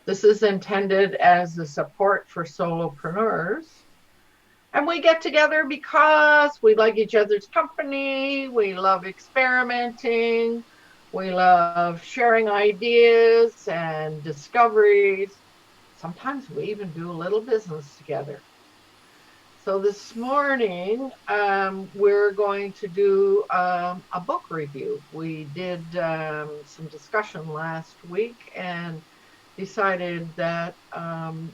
This is intended as a support for solopreneurs. And we get together because we like each other's company, we love experimenting, we love sharing ideas and discoveries. Sometimes we even do a little business together. So this morning, we're going to do a book review. We did some discussion last week and decided that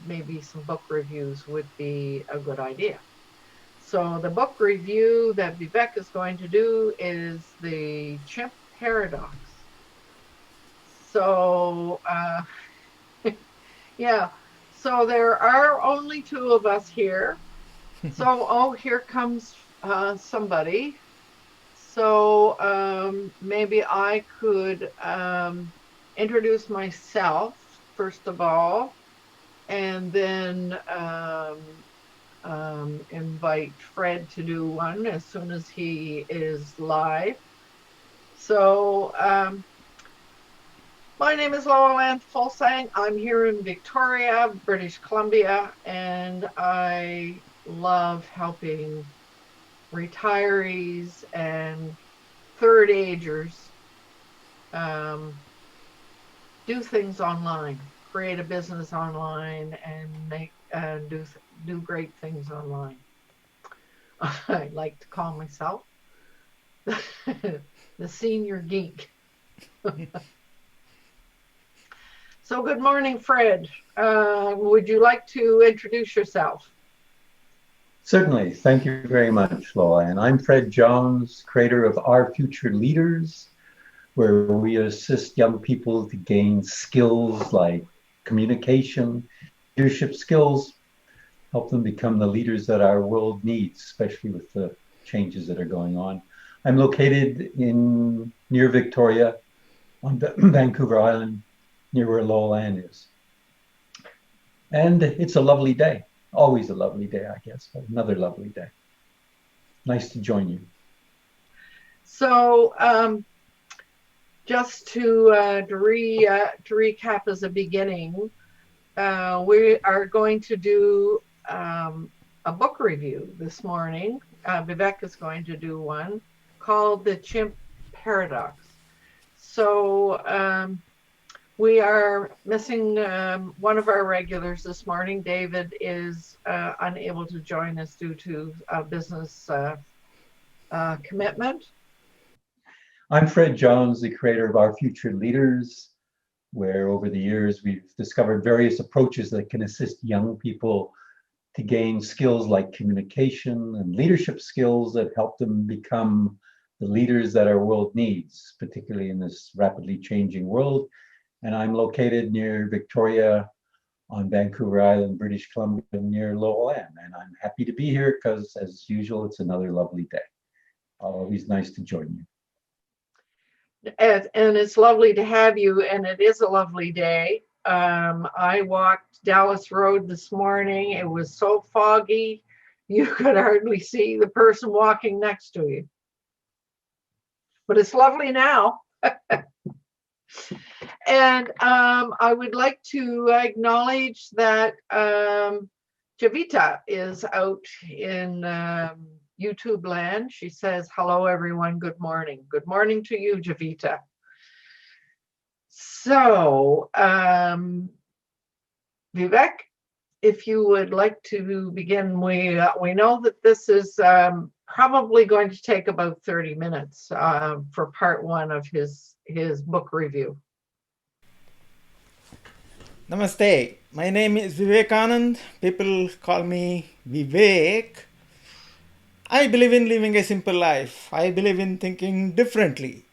maybe some book reviews would be a good idea. So the book review that Vivek is going to do is the Chimp Paradox. So yeah, so there are only two of us here. So, oh, here comes somebody. So maybe I could introduce myself first of all, and then invite Fred to do one as soon as he is live. So my name is Loan Fulsang. I'm here in Victoria, British Columbia, and I love helping retirees and third agers do things online, create a business online, and make do great things online. I like to call myself the senior geek. So good morning, Fred. Would you like to introduce yourself? Certainly. Thank you very much, Lola. And I'm Fred Jones, creator of Our Future Leaders, where we assist young people to gain skills like communication, leadership skills, help them become the leaders that our world needs, especially with the changes that are going on. I'm located in near Victoria on Vancouver Island, near where Lola is. And it's a lovely day. Always a lovely day, I guess, but another lovely day. Nice to join you. So just to recap as a beginning, we are going to do a book review this morning. Vivek is going to do one called The Chimp Paradox. So we are missing one of our regulars this morning. David is unable to join us due to a business commitment. I'm Fred Jones, the creator of Our Future Leaders, where over the years we've discovered various approaches that can assist young people to gain skills like communication and leadership skills that help them become the leaders that our world needs, particularly in this rapidly changing world. And I'm located near Victoria on Vancouver Island, British Columbia, near Lowell. And I'm happy to be here because, as usual, it's another lovely day. Always nice to join you. And it's lovely to have you, and it is a lovely day. I walked Dallas Road this morning. It was so foggy, you could hardly see the person walking next to you. But it's lovely now. And I would like to acknowledge that Javita is out in YouTube land. She says, hello, everyone. Good morning. Good morning to you, Javita. So, Vivek, if you would like to begin, we know that this is probably going to take about 30 minutes for part one of his book review. Namaste. My name is Vivekananda. People call me Vivek. I believe in living a simple life. I believe in thinking differently.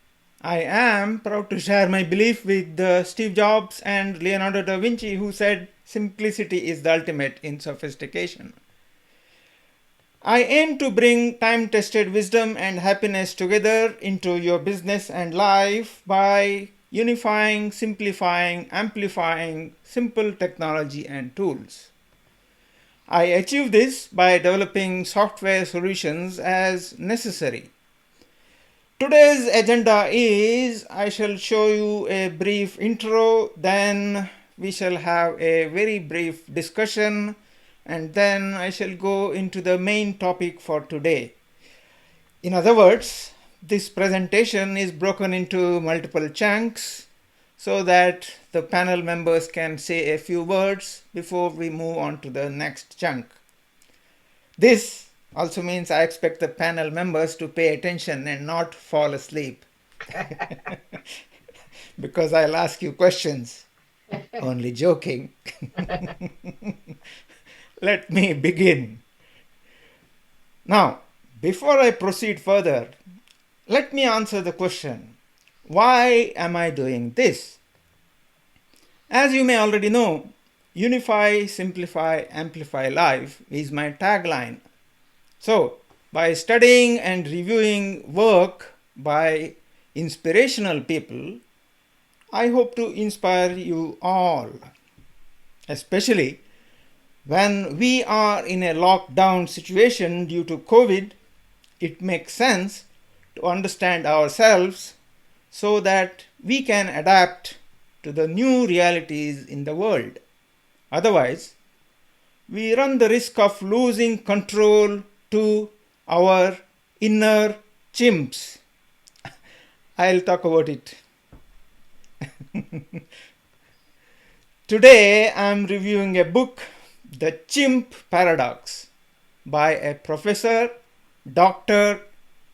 I am proud to share my belief with Steve Jobs and Leonardo da Vinci, who said simplicity is the ultimate in sophistication. I aim to bring time-tested wisdom and happiness together into your business and life by unifying, simplifying, amplifying simple technology and tools. I achieve this by developing software solutions as necessary. Today's agenda is I shall show you a brief intro, then we shall have a very brief discussion, and then I shall go into the main topic for today. In other words, this presentation is broken into multiple chunks so that the panel members can say a few words before we move on to the next chunk. This also means I expect the panel members to pay attention and not fall asleep because I'll ask you questions. Only joking. Let me begin. Now, before I proceed further, let me answer the question, why am I doing this? As you may already know, Unify, Simplify, Amplify Life is my tagline. So, by studying and reviewing work by inspirational people, I hope to inspire you all, especially when we are in a lockdown situation due to COVID. It makes sense to understand ourselves so that we can adapt to the new realities in the world. Otherwise, we run the risk of losing control to our inner chimps. I'll talk about it. Today, I'm reviewing a book, The Chimp Paradox, by a professor, Dr.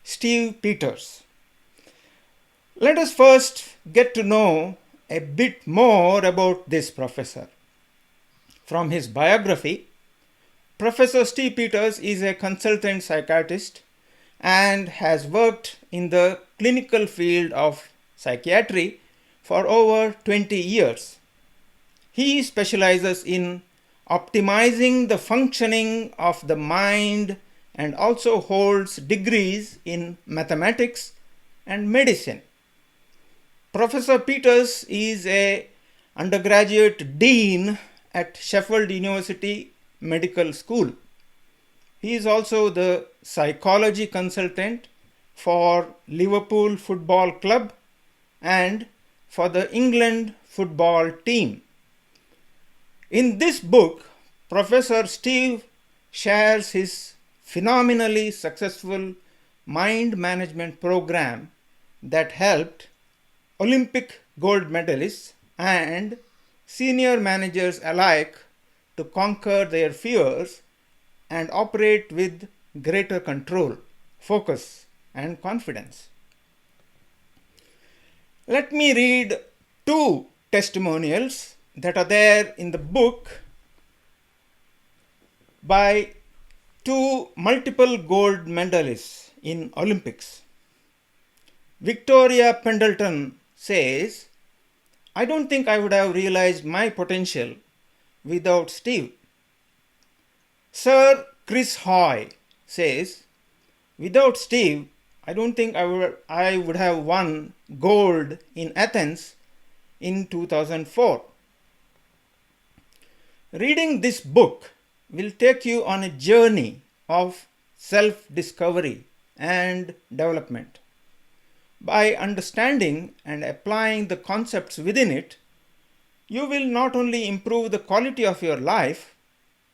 Steve Peters. Let us first get to know a bit more about this professor. From his biography, Professor Steve Peters is a consultant psychiatrist and has worked in the clinical field of psychiatry for over 20 years. He specializes in optimizing the functioning of the mind and also holds degrees in mathematics and medicine. Professor Peters is an undergraduate dean at Sheffield University Medical School. He is also the psychology consultant for Liverpool Football Club and for the England football team. In this book, Professor Steve shares his phenomenally successful mind management program that helped Olympic gold medalists and senior managers alike to conquer their fears and operate with greater control, focus, and confidence. Let me read two testimonials that are there in the book by two multiple gold medalists in Olympics. Victoria Pendleton says, "I don't think I would have realized my potential without Steve." Sir Chris Hoy says, "Without Steve, I don't think I would have won gold in Athens in 2004. Reading this book will take you on a journey of self-discovery and development. By understanding and applying the concepts within it, you will not only improve the quality of your life,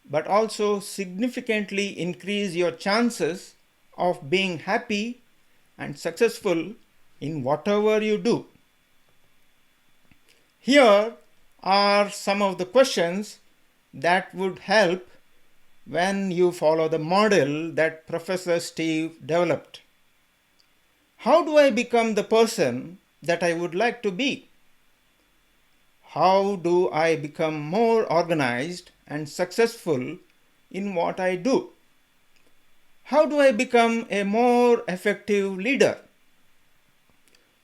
but also significantly increase your chances of being happy and successful in whatever you do." Here are some of the questions that would help when you follow the model that Professor Steve developed. How do I become the person that I would like to be? How do I become more organized and successful in what I do? How do I become a more effective leader?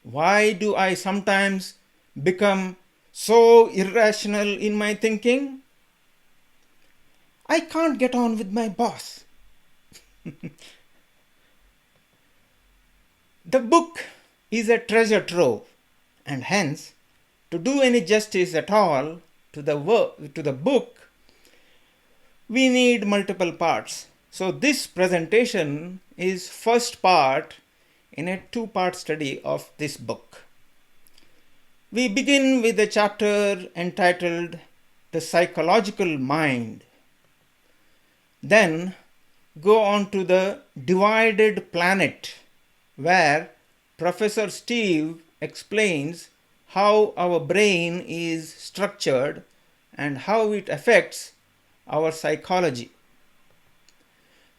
Why do I sometimes become so irrational in my thinking? I can't get on with my boss. The book is a treasure trove, and hence, to do any justice at all to the book, we need multiple parts. So this presentation is first part in a two-part study of this book. We begin with a chapter entitled The Psychological Mind. Then go on to the divided planet, where Professor Steve explains how our brain is structured and how it affects our psychology.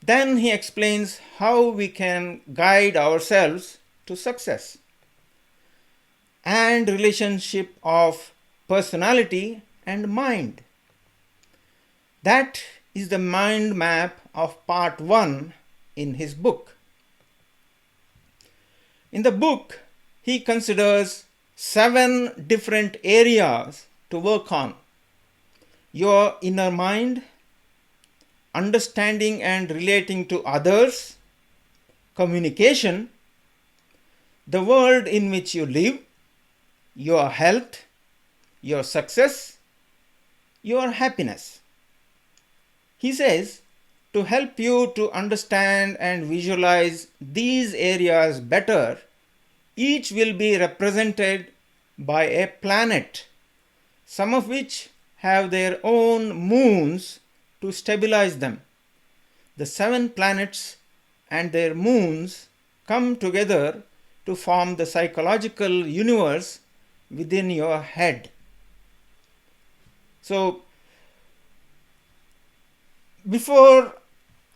Then he explains how we can guide ourselves to success and relationship of personality and mind. That is the mind map of part 1 in his book. In the book, he considers 7 different areas to work on: your inner mind, understanding and relating to others, communication, the world in which you live, your health, your success, your happiness. He says, to help you to understand and visualize these areas better, each will be represented by a planet, some of which have their own moons to stabilize them. The 7 planets and their moons come together to form the psychological universe within your head. So, before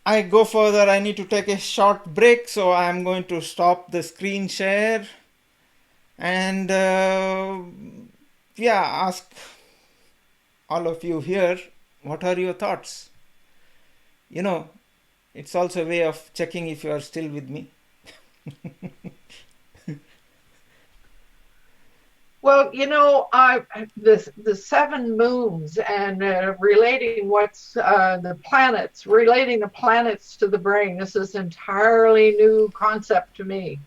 I go further, I need to take a short break, so I'm going to stop the screen share and ask all of you here, what are your thoughts? You know, it's also a way of checking if you are still with me. Well, the 7 moons and relating the planets to the brain. This is an entirely new concept to me.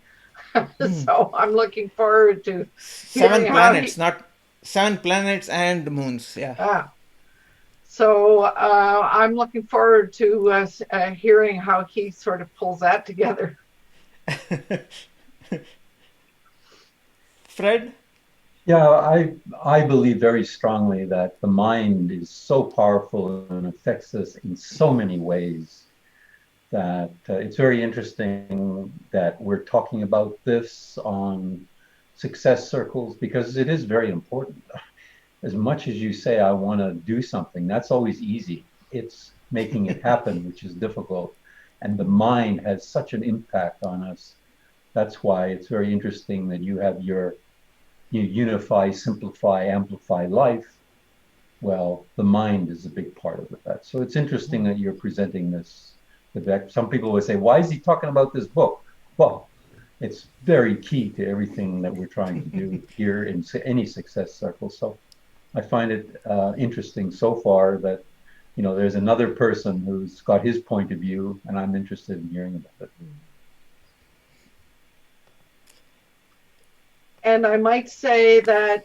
So I'm looking forward to 7 planets, not 7 planets and moons. Yeah. So I'm looking forward to hearing how he sort of pulls that together. Fred? Yeah, I believe very strongly that the mind is so powerful and affects us in so many ways that it's very interesting that we're talking about this on success circles, because it is very important. As much as you say, I want to do something, that's always easy. It's making it happen, which is difficult. And the mind has such an impact on us. That's why it's very interesting that you have your Unify, Simplify, Amplify Life. Well, the mind is a big part of that. So it's interesting that you're presenting this, Vivek. Some people would say, why is he talking about this book? Well, it's very key to everything that we're trying to do here in any success circle. So I find it interesting so far that, there's another person who's got his point of view, and I'm interested in hearing about it. And I might say that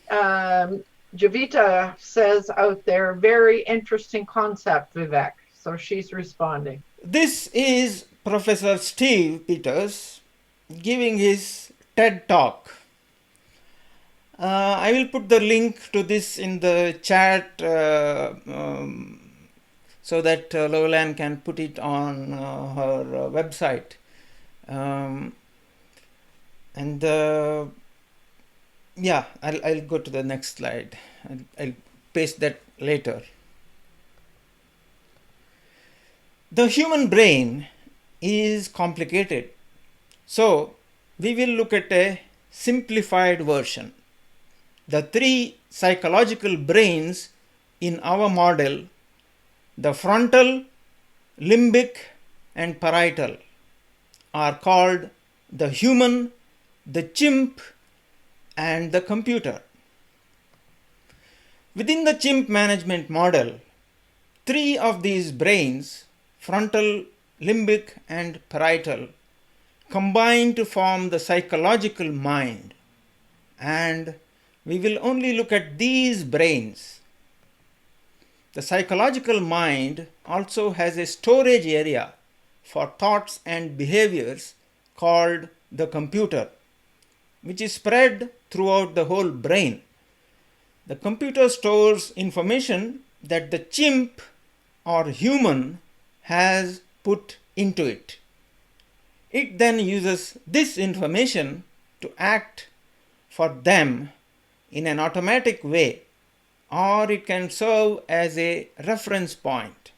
Javita says out there, very interesting concept, Vivek. So she's responding. This is Professor Steve Peters giving his TED Talk. I will put the link to this in the chat so that Lolan can put it on her website. I'll go to the next slide. I'll paste that later. The human brain is complicated, so we will look at a simplified version. The 3 psychological brains in our model, the frontal, limbic, and parietal, are called the human, the chimp, and the computer. Within the chimp management model, 3 of these brains, frontal, limbic, and parietal, combine to form the psychological mind, and we will only look at these brains. The psychological mind also has a storage area for thoughts and behaviors called the computer, which is spread throughout the whole brain. The computer stores information that the chimp or human has put into it. It then uses this information to act for them in an automatic way, or it can serve as a reference point.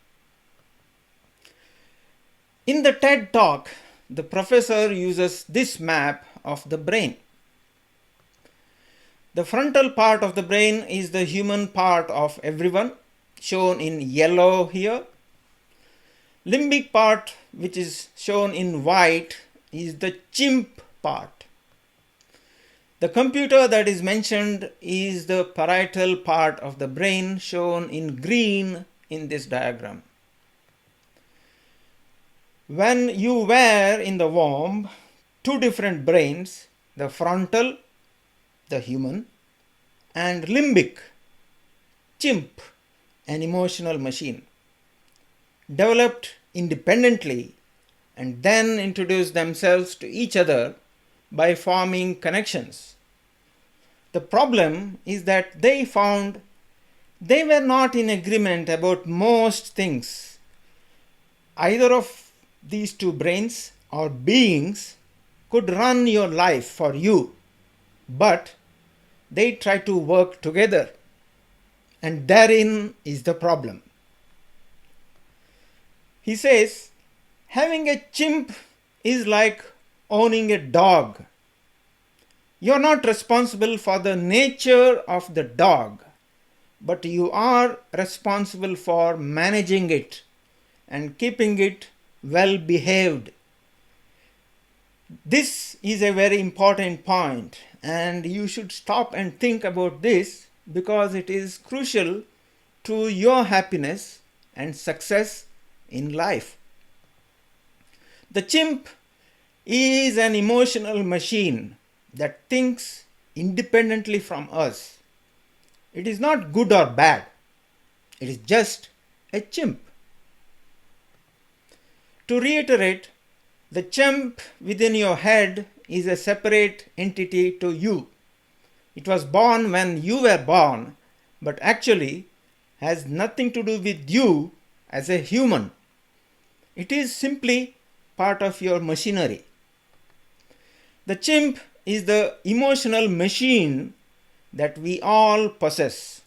In the TED talk, the professor uses this map of the brain. The frontal part of the brain is the human part of everyone, shown in yellow here. Limbic part, which is shown in white, is the chimp part. The computer that is mentioned is the parietal part of the brain, shown in green in this diagram. When you were in the womb, two different brains, the frontal, the human, and limbic, chimp, an emotional machine, developed independently and then introduced themselves to each other by forming connections. The problem is that they found they were not in agreement about most things. Either of these two brains or beings could run your life for you, but they try to work together, and therein is the problem. He says, having a chimp is like owning a dog. You are not responsible for the nature of the dog, but you are responsible for managing it and keeping it well behaved. This is a very important point, and you should stop and think about this because it is crucial to your happiness and success in life. The chimp is an emotional machine that thinks independently from us. It is not good or bad. It is just a chimp. To reiterate, the chimp within your head is a separate entity to you. It was born when you were born, but actually has nothing to do with you as a human. It is simply part of your machinery. The chimp is the emotional machine that we all possess.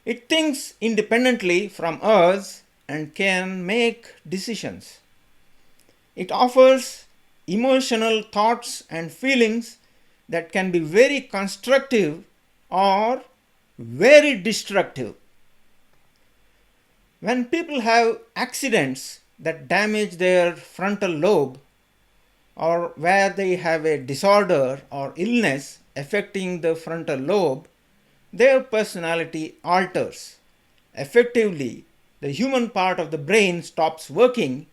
It thinks independently from us and can make decisions. It offers emotional thoughts and feelings that can be very constructive or very destructive. When people have accidents that damage their frontal lobe, or where they have a disorder or illness affecting the frontal lobe, their personality alters. Effectively, the human part of the brain stops working,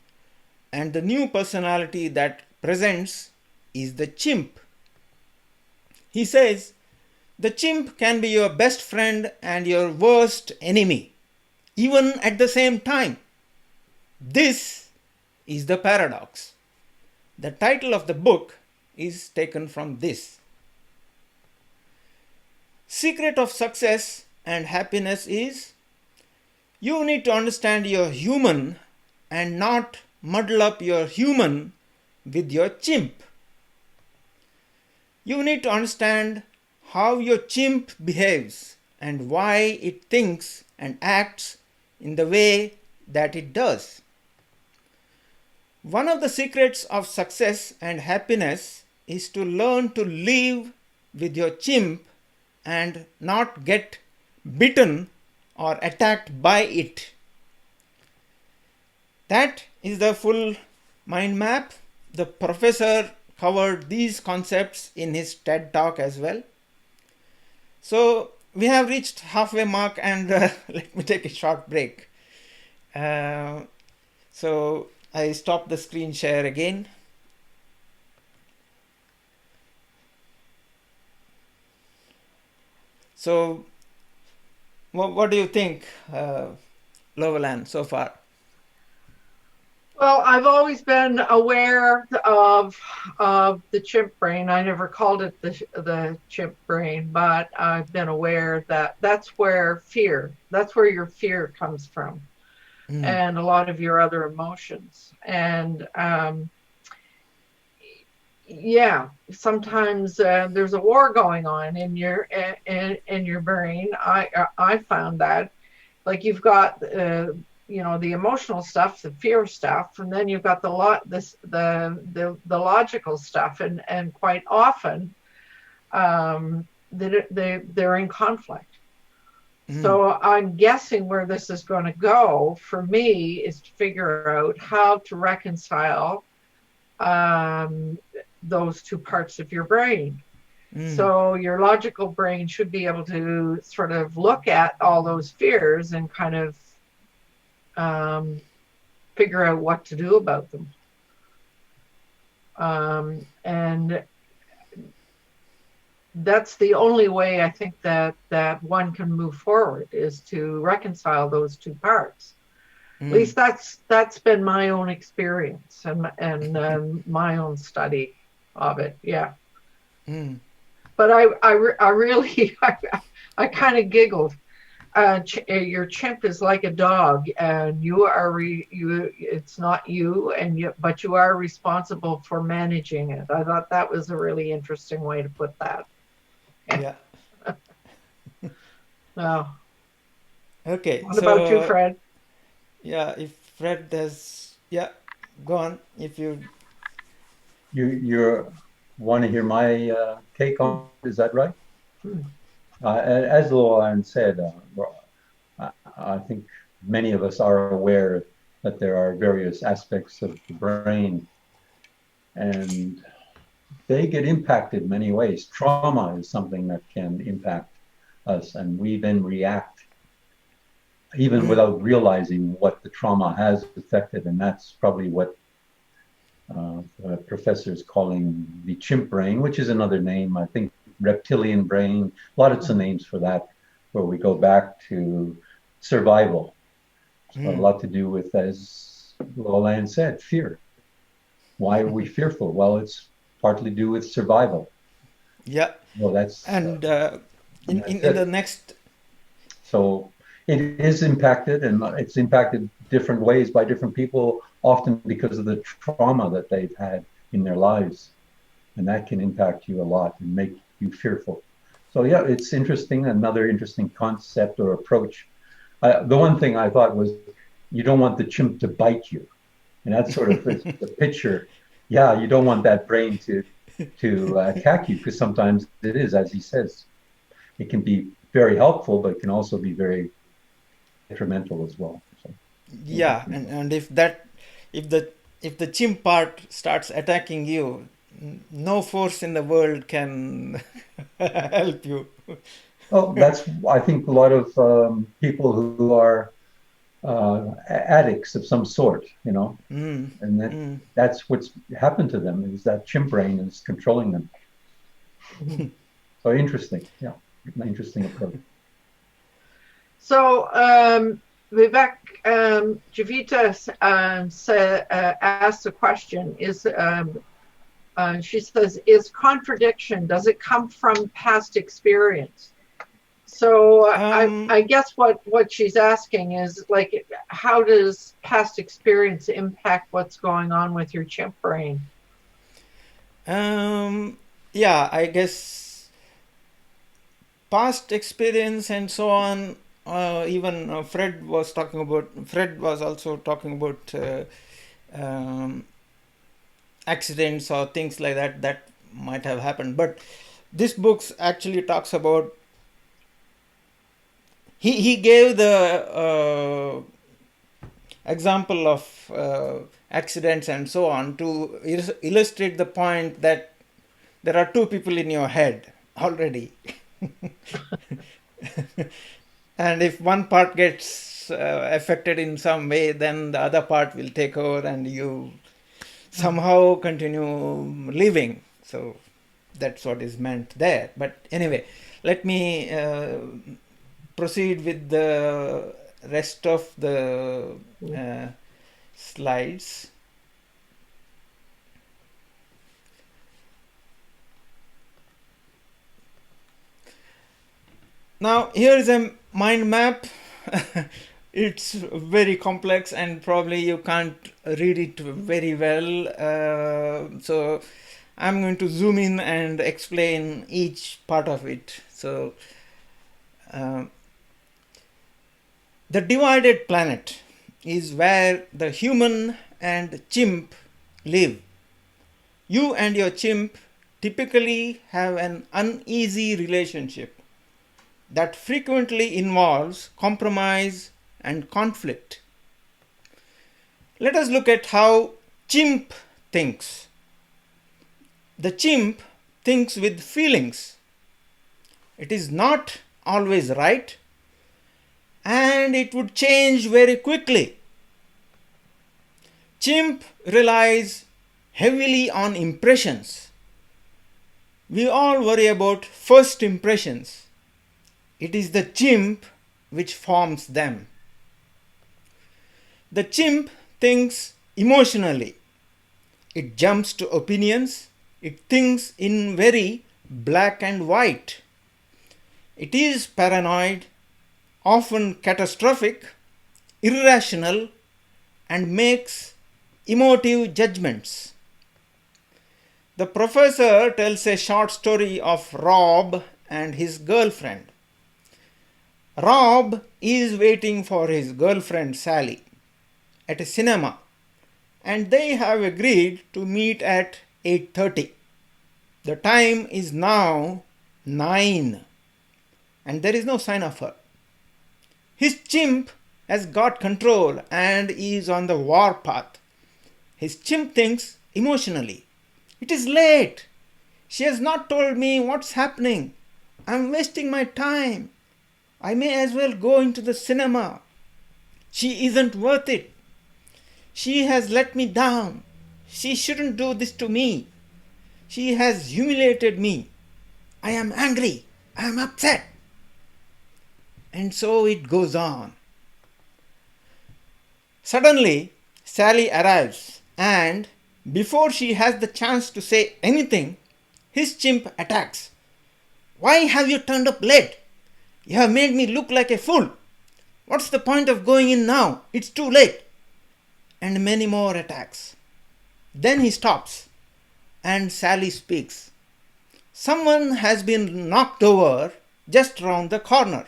and the new personality that presents is the chimp. He says, the chimp can be your best friend and your worst enemy, even at the same time. This is the paradox. The title of the book is taken from this. Secret of success and happiness is you need to understand your human and not muddle up your human with your chimp. You need to understand how your chimp behaves and why it thinks and acts in the way that it does. One of the secrets of success and happiness is to learn to live with your chimp and not get bitten or attacked by it. That is the full mind map. The professor covered these concepts in his TED talk as well. So we have reached halfway mark, and let me take a short break. So I stop the screen share again. So what do you think, Loveland, so far? Well, I've always been aware of the chimp brain. I never called it the chimp brain, but I've been aware that that's where your fear comes from, Mm, and a lot of your other emotions. And yeah, sometimes there's a war going on in your brain. I found that, like, you've got the emotional stuff, the fear stuff, and then you've got the logical stuff, and quite often they're in conflict. mm, So I'm guessing where this is going to go for me is to figure out how to reconcile um, those two parts of your brain. mm. So your logical brain should be able to sort of look at all those fears and kind of um, figure out what to do about them. And that's the only way I think that one can move forward, is to reconcile those two parts. At Mm, least that's been my own experience, and my own study of it. Yeah. mm. But I really I kind of giggled. Your chimp is like a dog, and it's not you, but you are responsible for managing it. I thought that was a really interesting way to put that. Yeah. Oh, Okay. what about you, So Fred? yeah, if Fred does, yeah, go on. If you, You want to hear my take Hmm, on it, is that right? hmm, As Lauren said, I think many of us are aware that there are various aspects of the brain, and they get impacted many ways. Trauma is something that can impact us, and we then react even mm, without realizing what the trauma has affected. And that's probably what the professor is calling the chimp brain, which is another name, I think, reptilian brain, lots of hmm, names for that, where we go back to survival. So a mm. lot to do with, as Lolan said, fear. Why are we fearful? Well, it's partly due with survival. Yeah. Well, And that's in the it. next, So it is impacted, and it's impacted different ways by different people, often because of the trauma that they've had in their lives. And that can impact you a lot and make you fearful. So, yeah, it's interesting. Another interesting concept or approach. The one thing I thought was you don't want the chimp to bite you. And that sort of is the picture. Yeah, you don't want that brain to attack you, because sometimes it is, as he says, it can be very helpful, but it can also be very detrimental as well. So, yeah, and if the if the chimp part starts attacking you, no force in the world can help you. well, that's, I think, a lot of people who are addicts of some sort, Mm, and mm. that's what's happened to them, is that chimp brain is controlling them. hmm. So interesting, yeah, an interesting approach. So Vivek, Javita asked a question. She says, "Is contradiction? Does it come from past experience?" So Um, I guess what she's asking is, like, how does past experience impact what's going on with your chimp brain? um, yeah, I guess past experience and so on. Even Fred was also talking about um, accidents or things like that that might have happened. But this book actually talks about. He gave the example of accidents and so on to illustrate the point that there are two people in your head already. And if one part gets affected in some way, then the other part will take over and you somehow continue living. So that's what is meant there. But anyway, let me proceed with the rest of the uh, slides. Now here is a mind map. It's very complex and probably you can't read it very well. So I'm going to zoom in and explain each part of it. So the divided planet is where the human and chimp live. You and your chimp typically have an uneasy relationship that frequently involves compromise and conflict. Let us look at how chimp thinks. The chimp thinks with feelings. It is not always right, and it would change very quickly. Chimp relies heavily on impressions. We all worry about first impressions. It is the chimp which forms them. The chimp thinks emotionally. It jumps to opinions. It thinks in very black and white. It is paranoid, often catastrophic, irrational, and makes emotive judgments. The professor tells a short story of Rob and his girlfriend. Rob is waiting for his girlfriend Sally at a cinema, and they have agreed to meet at 8:30. The time is now 9 and there is no sign of her. His chimp has got control and is on the war path. His chimp thinks emotionally. It is late. She has not told me what's happening. I'm wasting my time. I may as well go into the cinema. She isn't worth it. She has let me down. She shouldn't do this to me. She has humiliated me. I am angry. I am upset. And so it goes on. Suddenly, Sally arrives, and before she has the chance to say anything, his chimp attacks. Why have you turned up late? You have made me look like a fool. What's the point of going in now? It's too late. And many more attacks. Then he stops, and Sally speaks. Someone has been knocked over just round the corner.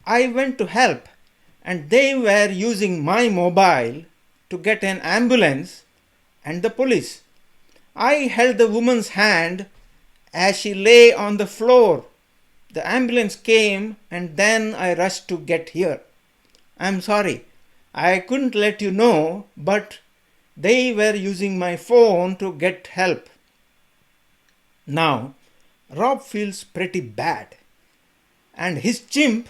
I went to help, and they were using my mobile to get an ambulance and the police. I held the woman's hand as she lay on the floor. The ambulance came, and then I rushed to get here. I'm sorry, I couldn't let you know, but they were using my phone to get help. Now, Rob feels pretty bad, and his chimp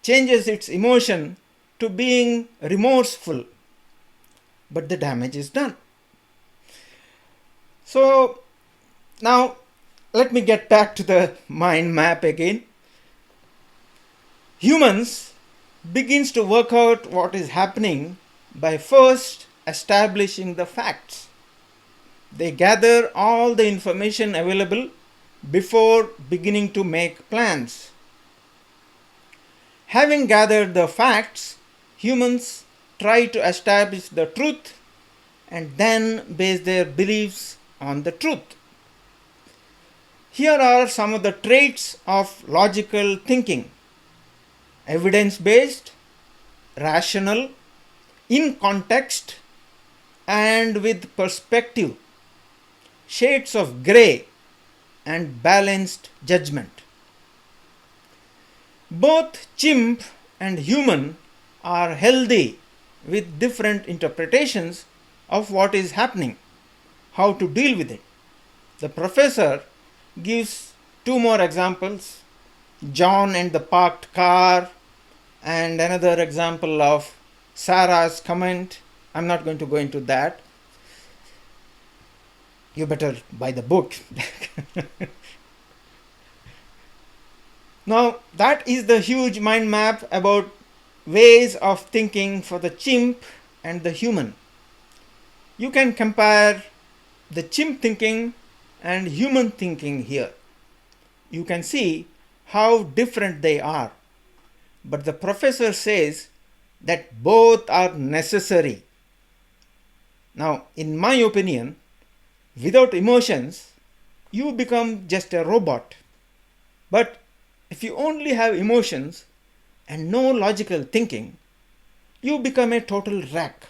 changes its emotion to being remorseful. But the damage is done. So, now let me get back to the mind map again. Humans begins to work out what is happening by first establishing the facts. They gather all the information available before beginning to make plans. Having gathered the facts, humans try to establish the truth and then base their beliefs on the truth. Here are some of the traits of logical thinking: evidence-based, rational, in context, and with perspective, shades of grey, and balanced judgment. Both chimp and human are healthy with different interpretations of what is happening, how to deal with it. The professor gives two more examples: John and the parked car, and another example of Sarah's comment. I'm not going to go into that. You better buy the book. Now, that is the huge mind map about ways of thinking for the chimp and the human. You can compare the chimp thinking and human thinking here. You can see how different they are. But the professor says that both are necessary. Now, in my opinion, without emotions, you become just a robot. But if you only have emotions and no logical thinking, you become a total wreck.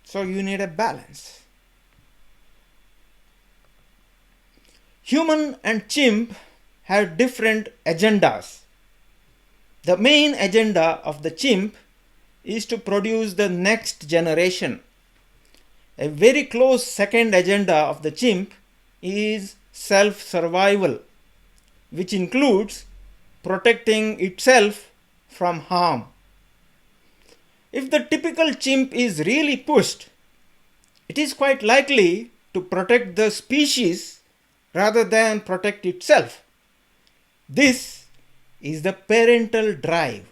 So you need a balance. Human and chimp have different agendas. The main agenda of the chimp is to produce the next generation. A very close second agenda of the chimp is self-survival, which includes protecting itself from harm. If the typical chimp is really pushed, it is quite likely to protect the species rather than protect itself. This is the parental drive.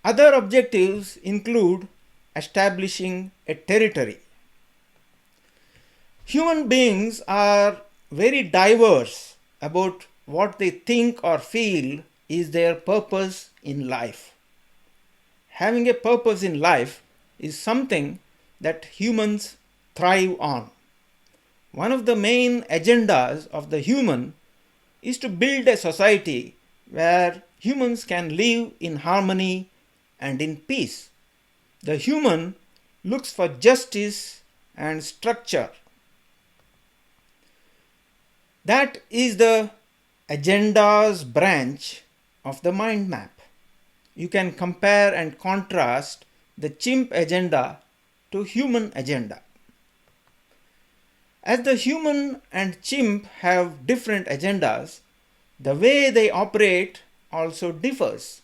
Other objectives include establishing a territory. Human beings are very diverse about what they think or feel is their purpose in life. Having a purpose in life is something that humans thrive on. One of the main agendas of the human is to build a society where humans can live in harmony and in peace. The human looks for justice and structure. That is the agendas branch of the mind map. You can compare and contrast the chimp agenda to human agenda. As the human and chimp have different agendas, the way they operate also differs.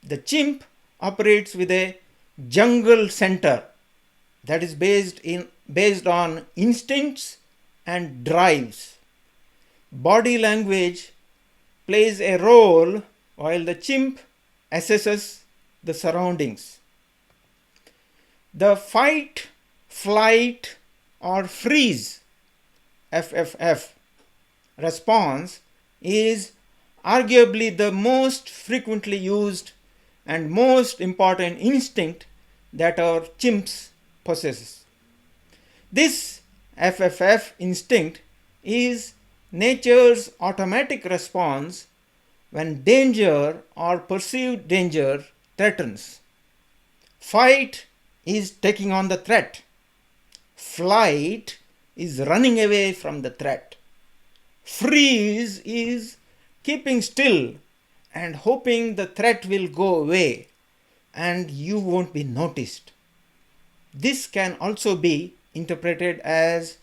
The chimp operates with a jungle center that is based on instincts and drives. Body language plays a role while the chimp assesses the surroundings. The fight, flight, or freeze FFF response is arguably the most frequently used and most important instinct that our chimps possess. This FFF instinct is nature's automatic response when danger or perceived danger threatens. Fight is taking on the threat. Flight is running away from the threat. Freeze is keeping still and hoping the threat will go away and you won't be noticed. This can also be interpreted as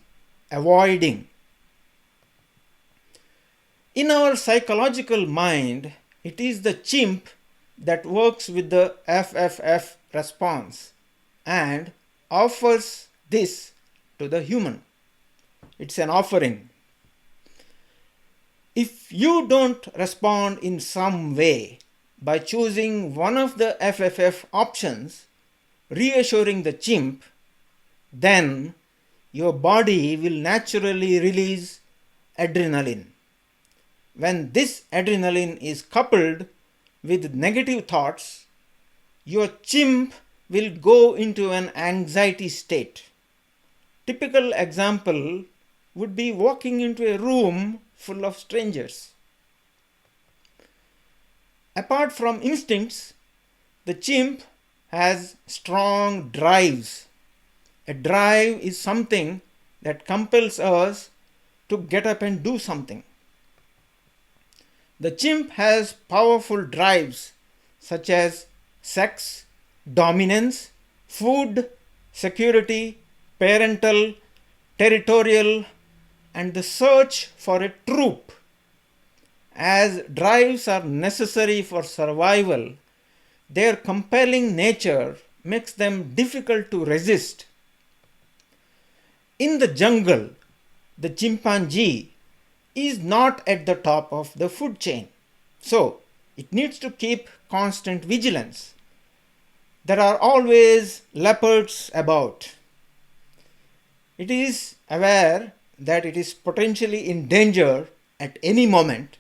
avoiding. In our psychological mind, it is the chimp that works with the FFF response and offers this to the human. It's an offering. If you don't respond in some way by choosing one of the FFF options, reassuring the chimp, then your body will naturally release adrenaline. When this adrenaline is coupled with negative thoughts, your chimp will go into an anxiety state. Typical example would be walking into a room full of strangers. Apart from instincts, the chimp has strong drives. A drive is something that compels us to get up and do something. The chimp has powerful drives such as sex, dominance, food, security, parental, territorial, and the search for a troop. As drives are necessary for survival, their compelling nature makes them difficult to resist. In the jungle, the chimpanzee is not at the top of the food chain, so it needs to keep constant vigilance. There are always leopards about. It is aware that it is potentially in danger at any moment.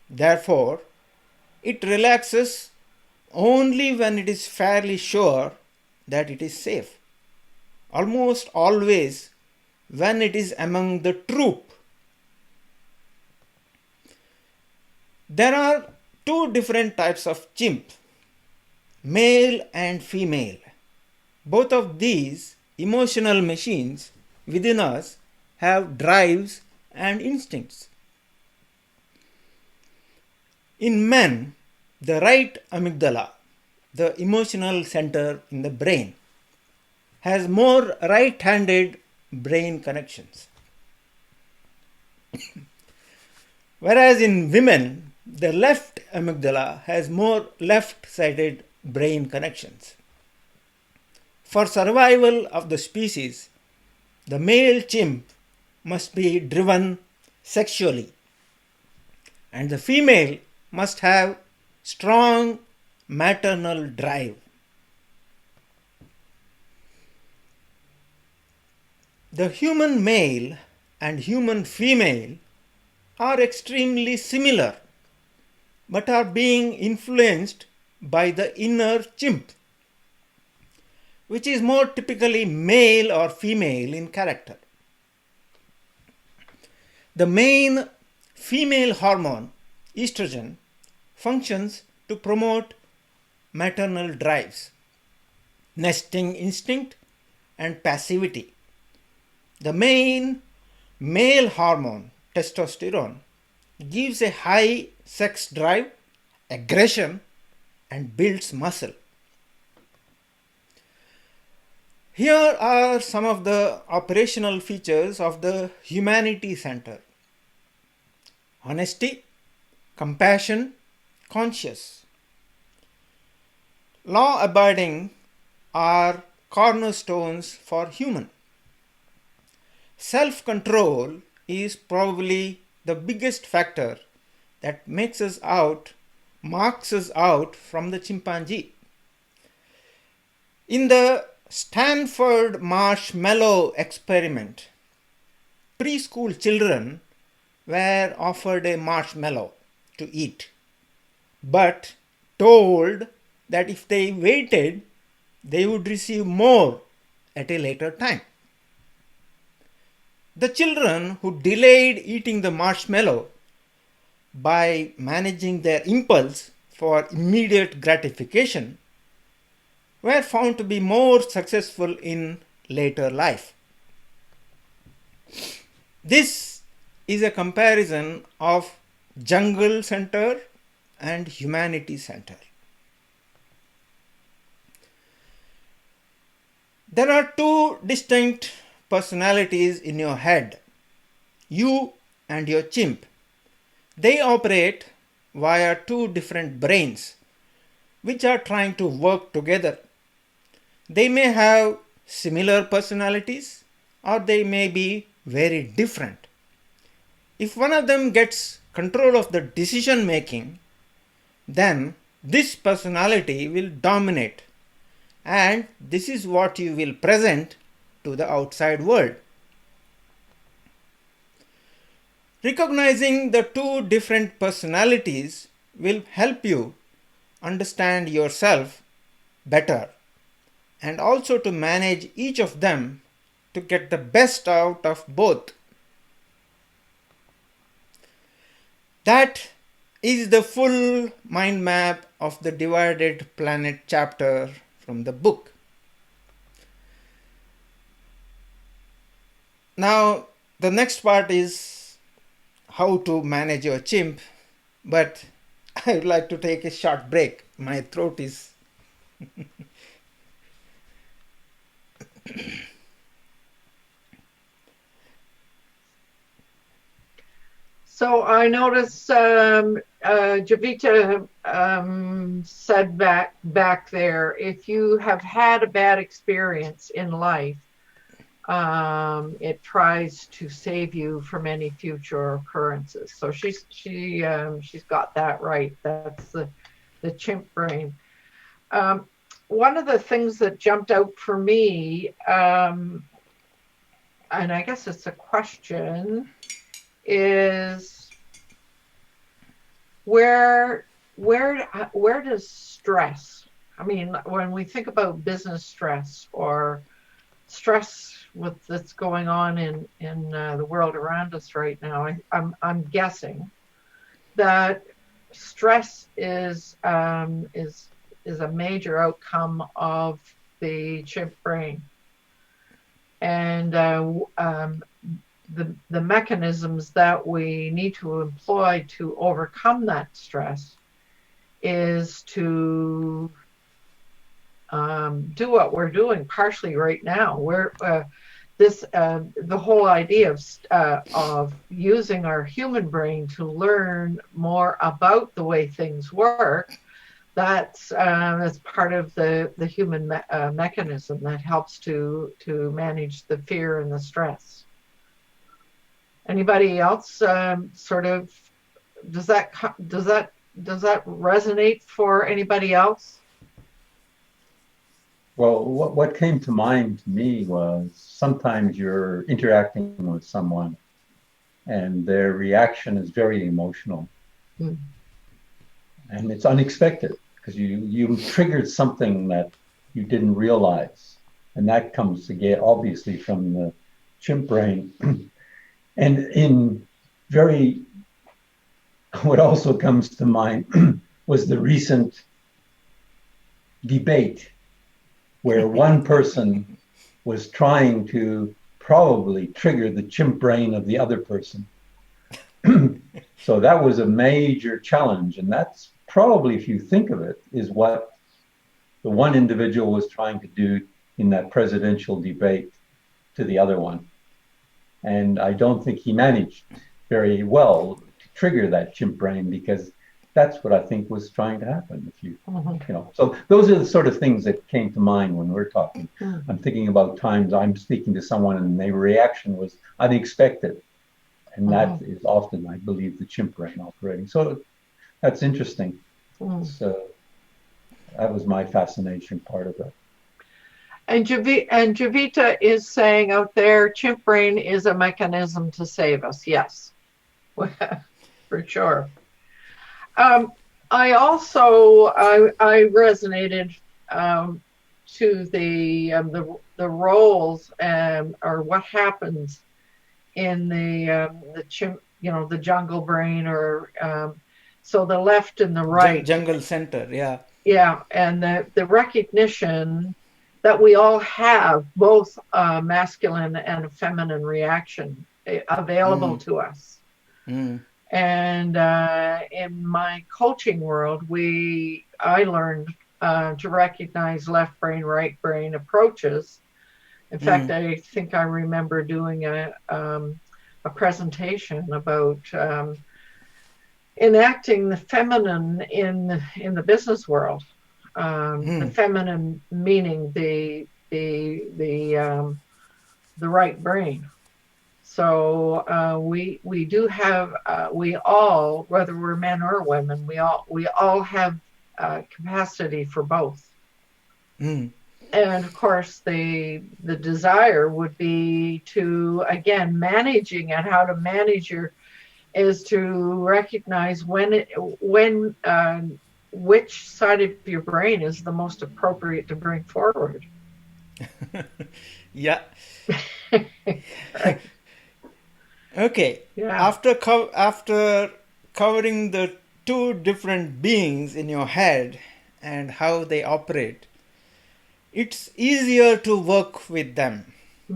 Therefore, it relaxes only when it is fairly sure that it is safe. Almost always when it is among the troop. There are two different types of chimp, male and female. Both of these emotional machines within us have drives and instincts. In men, the right amygdala, the emotional center in the brain, has more right-handed brain connections. Whereas in women, the left amygdala has more left-sided brain connections. For survival of the species, the male chimp must be driven sexually, and the female must have strong maternal drive. The human male and human female are extremely similar, but are being influenced by the inner chimp, which is more typically male or female in character. The main female hormone, estrogen, functions to promote maternal drives, nesting instinct, and passivity. The main male hormone, testosterone, gives a high sex drive, aggression, and builds muscle. Here are some of the operational features of the humanity center: honesty, compassion, conscious. Law abiding are cornerstones for human. Self control is probably the biggest factor that marks us out from the chimpanzee. In the Stanford marshmallow experiment, preschool children were offered a marshmallow to eat, but told that if they waited, they would receive more at a later time. The children who delayed eating the marshmallow by managing their impulse for immediate gratification were found to be more successful in later life. This is a comparison of jungle center and humanity center. There are two distinct personalities in your head, you and your chimp. They operate via two different brains which are trying to work together. They may have similar personalities or they may be very different. If one of them gets control of the decision making, then this personality will dominate, and this is what you will present to the outside world. Recognizing the two different personalities will help you understand yourself better, and also to manage each of them to get the best out of both. That is the full mind map of the divided planet chapter from the book. Now, the next part is how to manage your chimp, but I would like to take a short break. My throat is So I noticed Javita said back there, if you have had a bad experience in life, it tries to save you from any future occurrences. So she's got that right. That's the chimp brain. One of the things that jumped out for me and I guess it's a question, is where does stress, I mean, when we think about business stress or stress that's going on in the world around us right now, I'm guessing that stress is a major outcome of the chimp brain, and the mechanisms that we need to employ to overcome that stress is to do what we're doing partially right now. We're the whole idea of using our human brain to learn more about the way things work. That's part of the human mechanism that helps to manage the fear and the stress. Anybody else sort of, does that resonate for anybody else? Well, what came to mind to me was sometimes you're interacting with someone and their reaction is very emotional. Mm. And it's unexpected because you triggered something that you didn't realize. And that comes again, obviously, from the chimp brain. And what also comes to mind was the recent debate where one person was trying to probably trigger the chimp brain of the other person. So that was a major challenge. And that's probably, if you think of it, is what the one individual was trying to do in that presidential debate to the other one. And I don't think he managed very well to trigger that chimp brain, because that's what I think was trying to happen. So those are the sort of things that came to mind when we're talking. I'm thinking about times I'm speaking to someone and their reaction was unexpected. And that is often, I believe, the chimp brain operating. So that's interesting. So that was my fascination part of it. And Javita is saying out there, chimp brain is a mechanism to save us. Yes, for sure. I also I resonated to the roles or what happens in the chimp, the jungle brain, or so the left and the right, jungle center, yeah, and the recognition that we all have both masculine and feminine reaction available to us. And in my coaching world, I learned to recognize left brain, right brain approaches. In fact, I think I remember doing a presentation about enacting the feminine in the business world. The feminine meaning the right brain. So we do have we all, whether we're men or women, we all have capacity for both. And of course, the desire would be to, again, managing and how to manage is to recognize which side of your brain is the most appropriate to bring forward. Yeah. Okay. Yeah. After covering the two different beings in your head and how they operate, it's easier to work with them.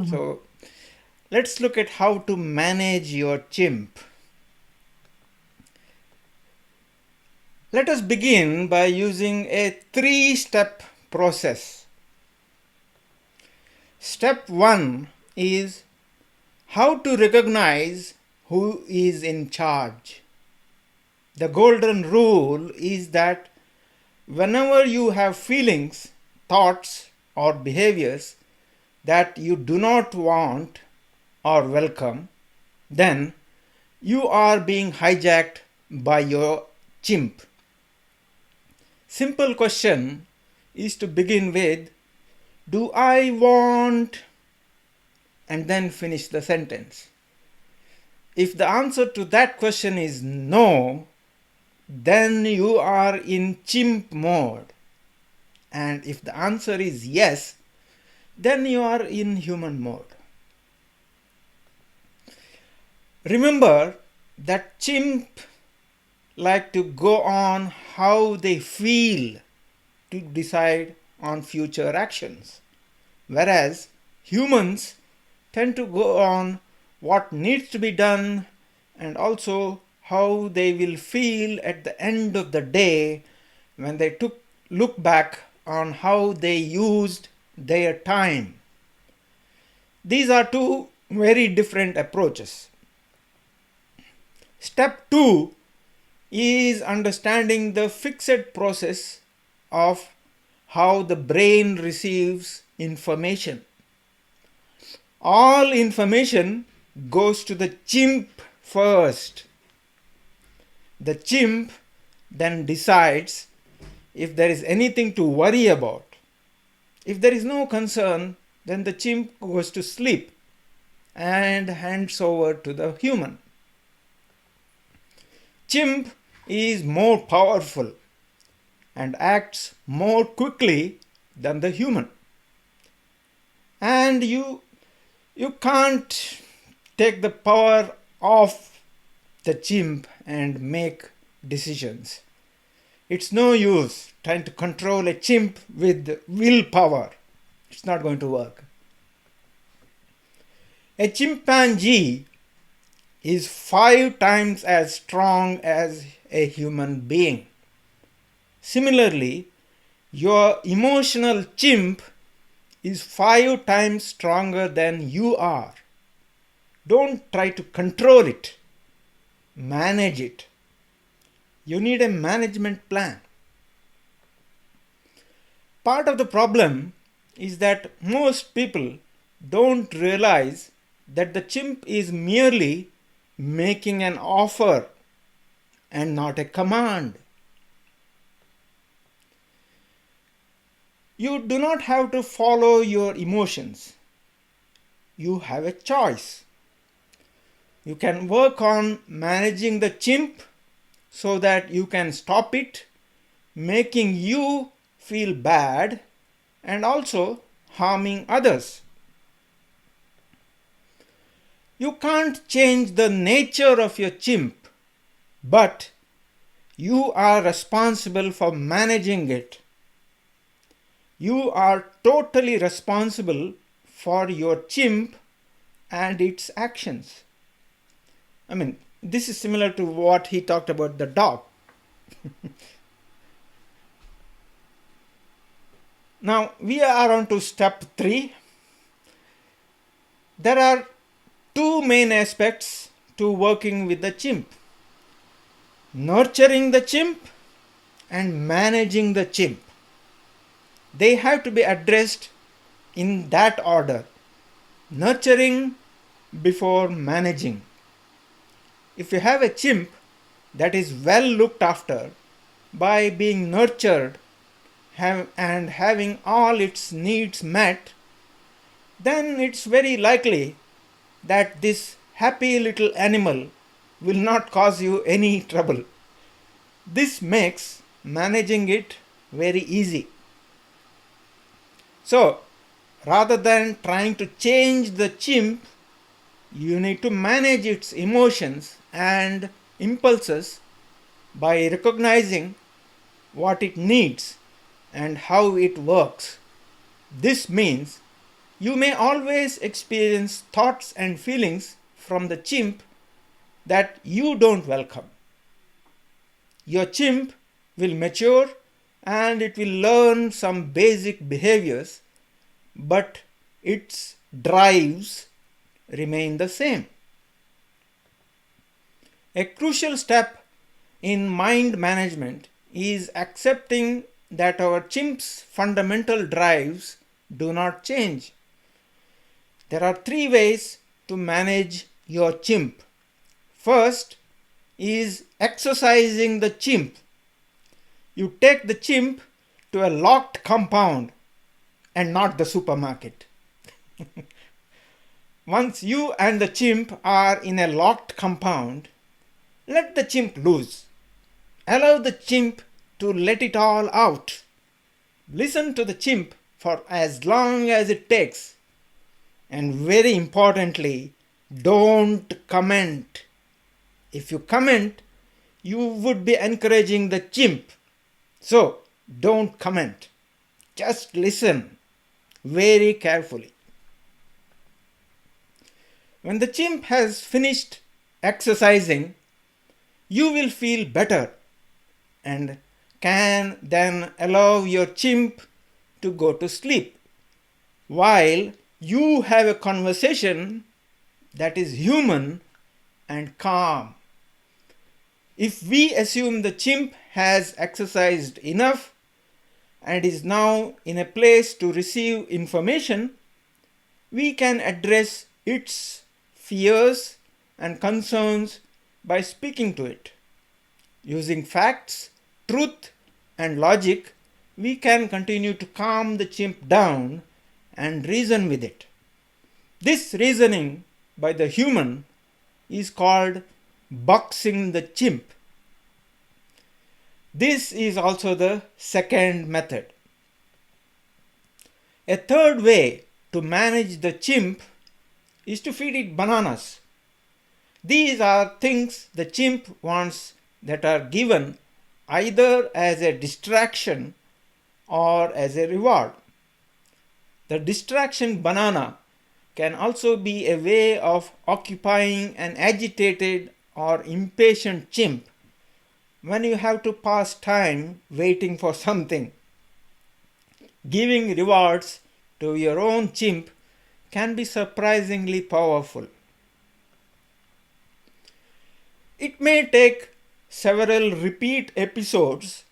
So let's look at how to manage your chimp. Let us begin by using a 3-step process. Step 1 is how to recognize who is in charge. The golden rule is that whenever you have feelings, thoughts, or behaviors that you do not want or welcome, then you are being hijacked by your chimp. Simple question is to begin with, do I want and then finish the sentence. If the answer to that question is no, then you are in chimp mode. And if the answer is yes, then you are in human mode. Remember that chimp like to go on how they feel to decide on future actions, whereas humans tend to go on what needs to be done and also how they will feel at the end of the day when they look back on how they used their time. These are two very different approaches. Step 2 is understanding the fixed process of how the brain receives information. All information goes to the chimp first. The chimp then decides if there is anything to worry about. If there is no concern, then the chimp goes to sleep and hands over to the human. Chimp is more powerful and acts more quickly than the human. And you can't take the power off the chimp and make decisions. It's no use trying to control a chimp with willpower. It's not going to work. A chimpanzee is 5 times as strong as a human being. Similarly, your emotional chimp is 5 times stronger than you are. Don't try to control it. Manage it. You need a management plan. Part of the problem is that most people don't realize that the chimp is merely making an offer and not a command. You do not have to follow your emotions. You have a choice. You can work on managing the chimp so that you can stop it making you feel bad and also harming others. You can't change the nature of your chimp, but you are responsible for managing it. You are totally responsible for your chimp and its actions. I mean, this is similar to what he talked about the dog. Now, we are on to step 3. There are 2 main aspects to working with the chimp: nurturing the chimp and managing the chimp. They have to be addressed in that order: nurturing before managing. If you have a chimp that is well looked after by being nurtured and having all its needs met, then it's very likely that this happy little animal will not cause you any trouble. This makes managing it very easy. So, rather than trying to change the chimp, you need to manage its emotions and impulses by recognizing what it needs and how it works. This means you may always experience thoughts and feelings from the chimp that you don't welcome. Your chimp will mature and it will learn some basic behaviors, but its drives remain the same. A crucial step in mind management is accepting that our chimp's fundamental drives do not change. There are 3 ways to manage your chimp. First is exercising the chimp. You take the chimp to a locked compound and not the supermarket. Once you and the chimp are in a locked compound, let the chimp loose. Allow the chimp to let it all out. Listen to the chimp for as long as it takes. And very importantly, don't comment. If you comment, you would be encouraging the chimp. So, don't comment. Just listen very carefully. When the chimp has finished exercising, you will feel better and can then allow your chimp to go to sleep while you have a conversation that is human and calm. If we assume the chimp has exercised enough and is now in a place to receive information, we can address its fears and concerns by speaking to it. Using facts, truth, and logic, we can continue to calm the chimp down and reason with it. This reasoning by the human is called boxing the chimp. This is also the second method. A third way to manage the chimp is to feed it bananas. These are things the chimp wants that are given either as a distraction or as a reward. The distraction banana can also be a way of occupying an agitated or impatient chimp when you have to pass time waiting for something. Giving rewards to your own chimp can be surprisingly powerful. It may take several repeat episodes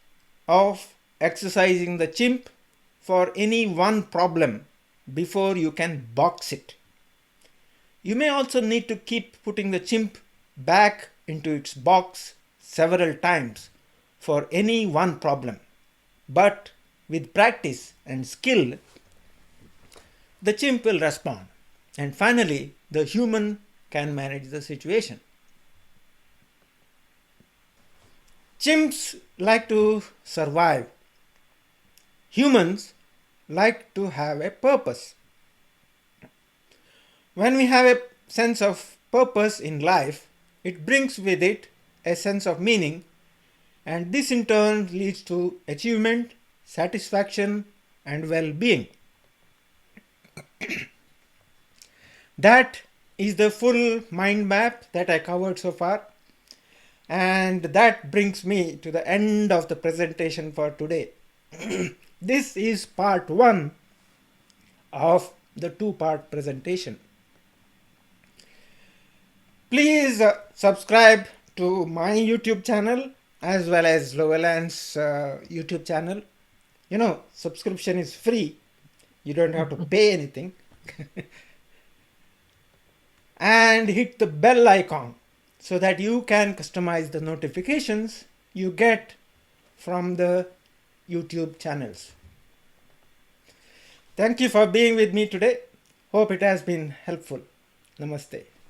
of exercising the chimp for any one problem before you can box it. You may also need to keep putting the chimp back into its box several times for any one problem. But with practice and skill, the chimp will respond. And finally, the human can manage the situation. Chimps like to survive. Humans like to have a purpose. When we have a sense of purpose in life, it brings with it a sense of meaning, and this in turn leads to achievement, satisfaction, and well-being. That is the full mind map that I covered so far, and that brings me to the end of the presentation for today. This is part 1 of the 2-part presentation. Please subscribe to my YouTube channel as well as Loveland's YouTube channel. You know, subscription is free. You don't have to pay anything. And hit the bell icon so that you can customize the notifications you get from the YouTube channels. Thank you for being with me today. Hope it has been helpful. Namaste.